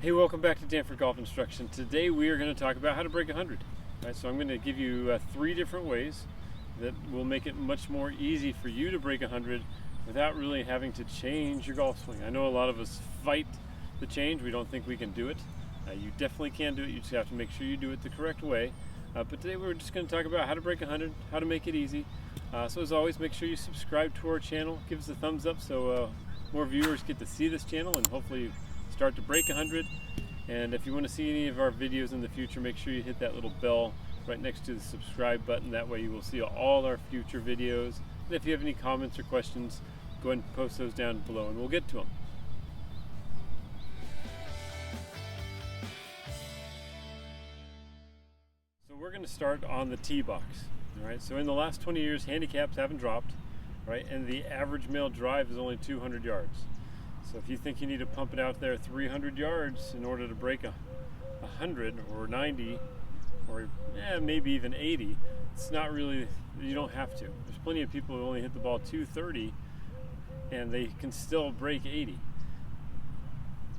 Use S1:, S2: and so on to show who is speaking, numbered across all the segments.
S1: Hey, welcome back to Danford Golf Instruction. Today we are going to talk about how to break 100. Right, so I'm going to give you 3 different ways that will make it much more easy for you to break 100 without really having to change your golf swing. I know a lot of us fight the change. We don't think we can do it. You definitely can do it. You just have to make sure you do it the correct way. But today we're just going to talk about how to break 100, how to make it easy. So as always, make sure you subscribe to our channel. Give us a thumbs up so more viewers get to see this channel and hopefully start to break 100. And if you want to see any of our videos in the future, make sure you hit that little bell right next to the subscribe button. That way you will see all our future videos. And if you have any comments or questions, go ahead and post those down below and we'll get to them. So we're going to start on the tee box. All right, so in the last 20 years, handicaps haven't dropped, right? And the average male drive is only 200 yards. So if you think you need to pump it out there 300 yards in order to break 100 or 90 or maybe even 80, it's not really, you don't have to. There's plenty of people who only hit the ball 230 and they can still break 80.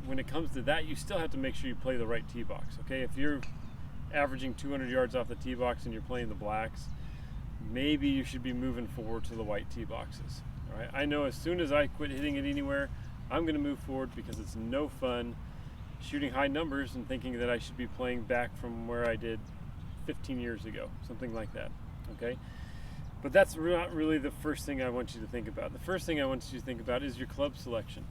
S1: When it comes to that, you still have to make sure you play the right tee box, okay? If you're averaging 200 yards off the tee box and you're playing the blacks, maybe you should be moving forward to the white tee boxes. All right? I know as soon as I quit hitting it anywhere, I'm going to move forward because it's no fun shooting high numbers and thinking that I should be playing back from where I did 15 years ago, something like that, okay? But that's not really the first thing I want you to think about. The first thing I want you to think about is your club selection.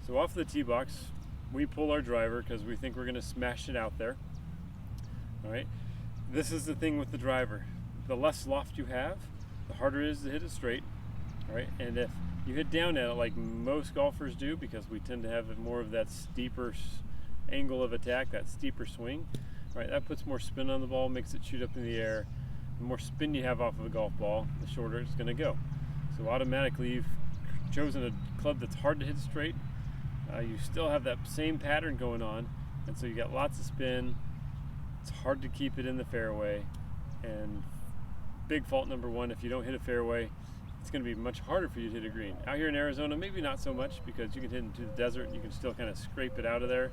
S1: So off the tee box, we pull our driver because we think we're going to smash it out there, all right? This is the thing with the driver. The less loft you have, the harder it is to hit it straight, all right? And if you hit down at it like most golfers do, because we tend to have more of that steeper angle of attack, that steeper swing, right? That puts more spin on the ball, makes it shoot up in the air. The more spin you have off of a golf ball, the shorter it's going to go. So automatically you've chosen a club that's hard to hit straight. You still have that same pattern going on, and so you got lots of spin. It's hard to keep it in the fairway, and big fault number one, if you don't hit a fairway, it's going to be much harder for you to hit a green. Out here in Arizona, maybe not so much because you can hit into the desert and you can still kind of scrape it out of there.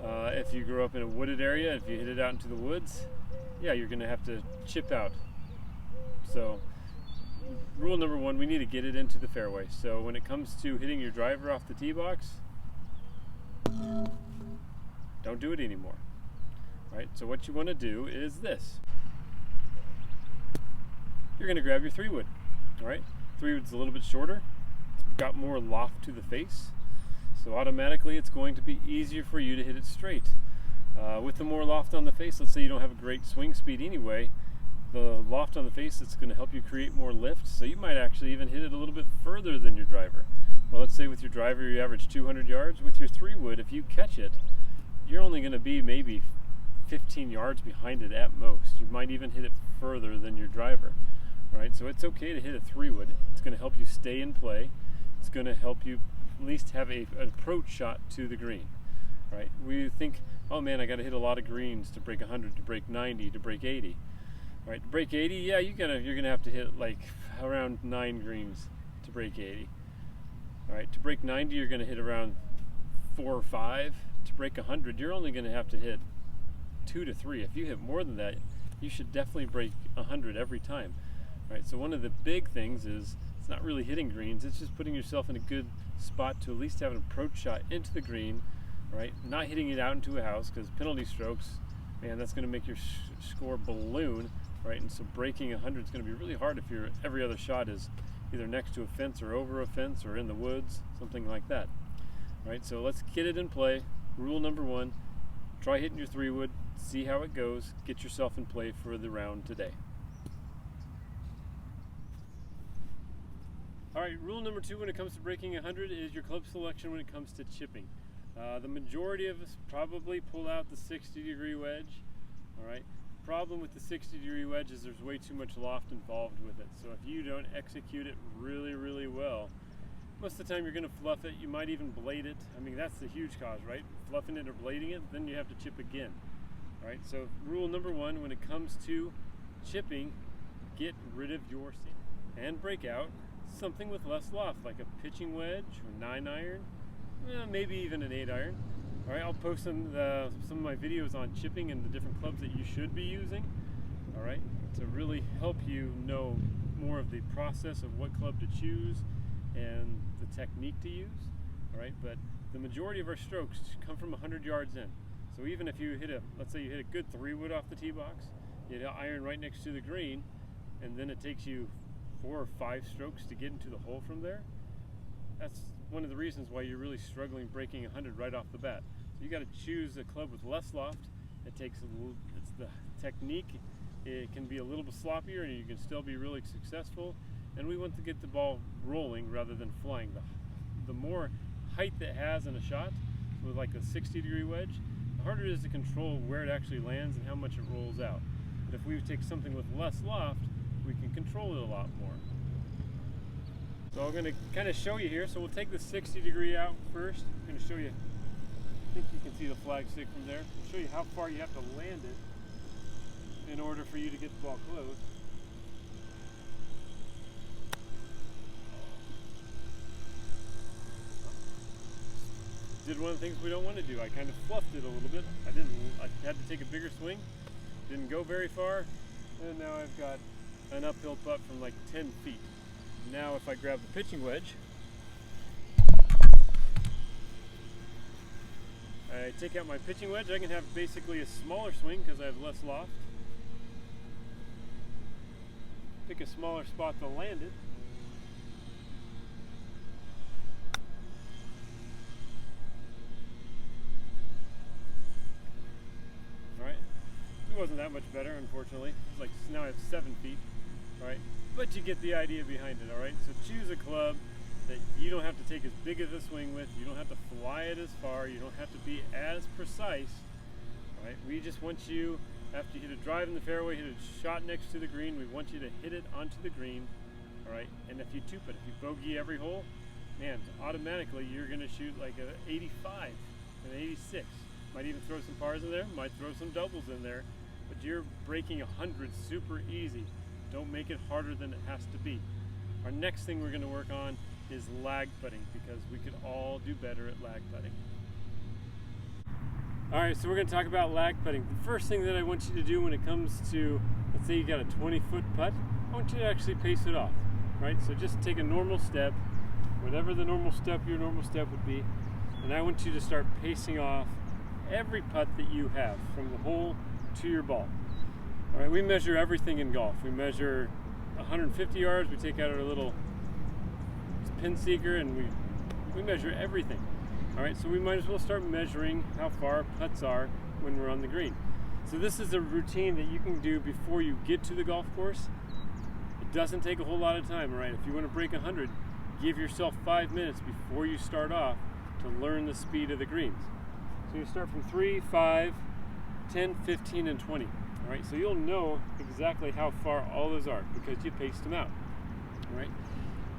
S1: If you grew up in a wooded area, if you hit it out into the woods, yeah, you're going to have to chip out. So rule number one, we need to get it into the fairway. So when it comes to hitting your driver off the tee box, don't do it anymore. Right? So what you want to do is this. You're going to grab your 3-wood. All right, 3-wood's a little bit shorter. It's got more loft to the face, so automatically it's going to be easier for you to hit it straight. With the more loft on the face, let's say you don't have a great swing speed anyway, the loft on the face is going to help you create more lift, so you might actually even hit it a little bit further than your driver. Well, let's say with your driver you average 200 yards. With your 3-wood, if you catch it, you're only going to be maybe 15 yards behind it at most. You might even hit it further than your driver. Right, so it's okay to hit a 3-wood. It's going to help you stay in play. It's going to help you at least have an approach shot to the green. Right? We think, oh man, I got to hit a lot of greens to break 100, to break 90, to break 80. Right? To break 80, yeah, you're gonna have to hit like around 9 greens to break 80. All right, to break 90, you're going to hit around 4 or 5. To break 100, you're only going to have to hit 2 to 3. If you hit more than that, you should definitely break 100 every time. Right, so one of the big things is it's not really hitting greens, it's just putting yourself in a good spot to at least have an approach shot into the green, right? Not hitting it out into a house, because penalty strokes, man, that's going to make your score balloon, right? And so breaking 100 is going to be really hard if your every other shot is either next to a fence or over a fence or in the woods, something like that. Right, so let's get it in play. Rule number one, try hitting your 3-wood, see how it goes, get yourself in play for the round today. All right, rule number 2 when it comes to breaking 100 is your club selection when it comes to chipping. The majority of us probably pull out the 60-degree wedge. All right, problem with the 60-degree wedge is there's way too much loft involved with it. So if you don't execute it really, really well, most of the time you're going to fluff it. You might even blade it. I mean, that's the huge cause, right? Fluffing it or blading it, then you have to chip again. All right, so rule number 1 when it comes to chipping, get rid of your sand and break out something with less loft, like a pitching wedge or 9-iron, maybe even an 8-iron. All right, I'll post some of my videos on chipping and the different clubs that you should be using, all right, to really help you know more of the process of what club to choose and the technique to use, all right. But the majority of our strokes come from 100 yards in. So even if you hit let's say you hit a good 3-wood off the tee box, you hit an iron right next to the green, and then it takes you 4 or 5 strokes to get into the hole from there, that's one of the reasons why you're really struggling breaking 100 right off the bat. So you got to choose a club with less loft. It's the technique. It can be a little bit sloppier and you can still be really successful. And we want to get the ball rolling rather than flying. The more height it has in a shot, with like a 60-degree wedge, the harder it is to control where it actually lands and how much it rolls out. But if we take something with less loft, we can control it a lot more. So I'm going to kind of show you here. So we'll take the 60-degree out first. I'm going to show you, I think you can see the flag stick from there. I'll show you how far you have to land it in order for you to get the ball close. Did one of the things we don't want to do. I kind of fluffed it a little bit. I had to take a bigger swing. Didn't go very far. And now I've got an uphill putt from like 10 feet. Now if I grab the pitching wedge, I take out my pitching wedge, I can have basically a smaller swing because I have less loft. Pick a smaller spot to land it. Alright, it wasn't that much better, unfortunately. It's like now I have 7 feet. Alright, but you get the idea behind it, alright? So choose a club that you don't have to take as big of a swing with, you don't have to fly it as far, you don't have to be as precise, alright? We just want you, after you hit a drive in the fairway, hit a shot next to the green, we want you to hit it onto the green, alright? And if you two-putt, if you bogey every hole, man, automatically you're going to shoot like an 85, an 86. Might even throw some pars in there, might throw some doubles in there, but you're breaking 100 super easy. Don't make it harder than it has to be. Our next thing we're going to work on is lag putting, because we could all do better at lag putting. Alright, so we're going to talk about lag putting. The first thing that I want you to do when it comes to, let's say you got a 20-foot putt, I want you to actually pace it off, right? So just take a normal step, whatever the normal step, your normal step would be, and I want you to start pacing off every putt that you have from the hole to your ball. All right, we measure everything in golf. We measure 150 yards, we take out our little pin seeker, and we measure everything. All right, so we might as well start measuring how far putts are when we're on the green. So this is a routine that you can do before you get to the golf course. It doesn't take a whole lot of time, all right? If you want to break 100, give yourself 5 minutes before you start off to learn the speed of the greens. So you start from 3, 5, 10, 15, and 20. All right, so you'll know exactly how far all those are because you paced them out. All right,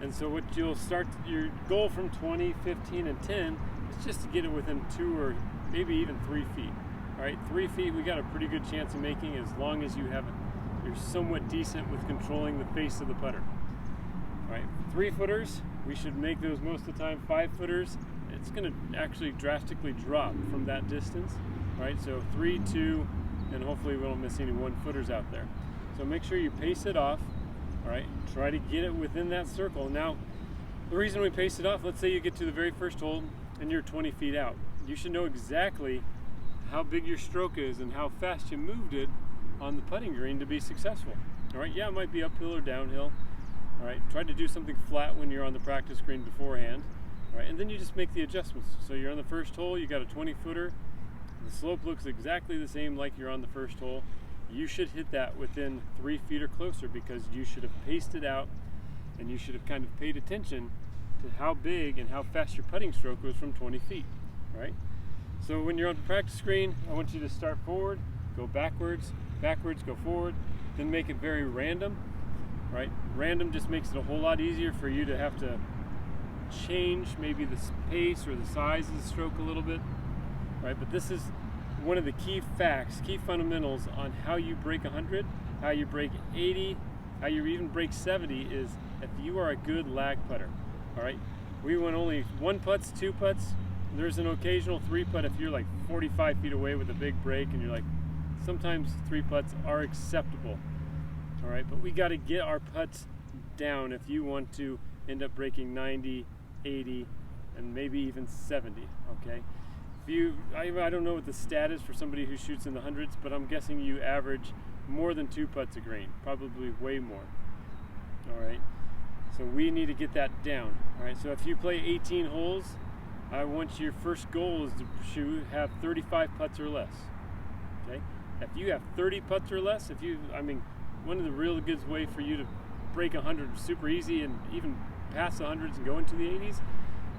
S1: and so what you'll start, your goal from 20, 15, and 10 is just to get it within 2 or maybe even 3 feet. All right, 3 feet we got a pretty good chance of making as long as you're somewhat decent with controlling the face of the putter. All right, 3-footers, we should make those most of the time. 5-footers, it's going to actually drastically drop from that distance. All right, so 3, 2, and hopefully we don't miss any 1-footers out there. So make sure you pace it off, all right? Try to get it within that circle. Now, the reason we pace it off, let's say you get to the very first hole and you're 20 feet out. You should know exactly how big your stroke is and how fast you moved it on the putting green to be successful. All right, yeah, it might be uphill or downhill. All right, try to do something flat when you're on the practice green beforehand. All right, and then you just make the adjustments. So you're on the first hole, you got a 20-footer. The slope looks exactly the same like you're on the first hole. You should hit that within 3 feet or closer because you should have paced it out and you should have kind of paid attention to how big and how fast your putting stroke was from 20 feet, right? So when you're on the practice green, I want you to start forward, go backwards, go forward, then make it very random, right? Random just makes it a whole lot easier for you to have to change maybe the pace or the size of the stroke a little bit. Right, but this is one of the key facts, key fundamentals on how you break 100, how you break 80, how you even break 70 is if you are a good lag putter. All right, we want only 1 putts, 2 putts, There's an occasional 3-putt if you're like 45 feet away with a big break and you're like, sometimes 3-putts are acceptable. All right, but we got to get our putts down if you want to end up breaking 90, 80, and maybe even 70, okay? I don't know what the stat is for somebody who shoots in the hundreds, but I'm guessing you average more than 2 putts a green, probably way more. All right, so we need to get that down. All right, so if you play 18 holes, I want your first goal is to have 35 putts or less. Okay, if you have 30 putts or less, one of the real good way for you to break 100 super easy and even pass the hundreds and go into the 80s.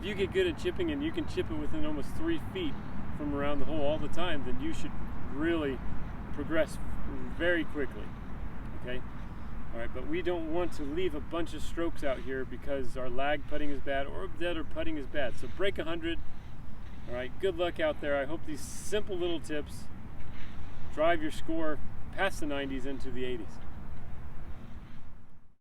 S1: If you get good at chipping and you can chip it within almost 3 feet from around the hole all the time, then you should really progress very quickly. Okay. All right, but we don't want to leave a bunch of strokes out here because our lag putting is bad or dead or putting is bad. So break 100. All right, good luck out there. I hope these simple little tips drive your score past the 90s into the 80s.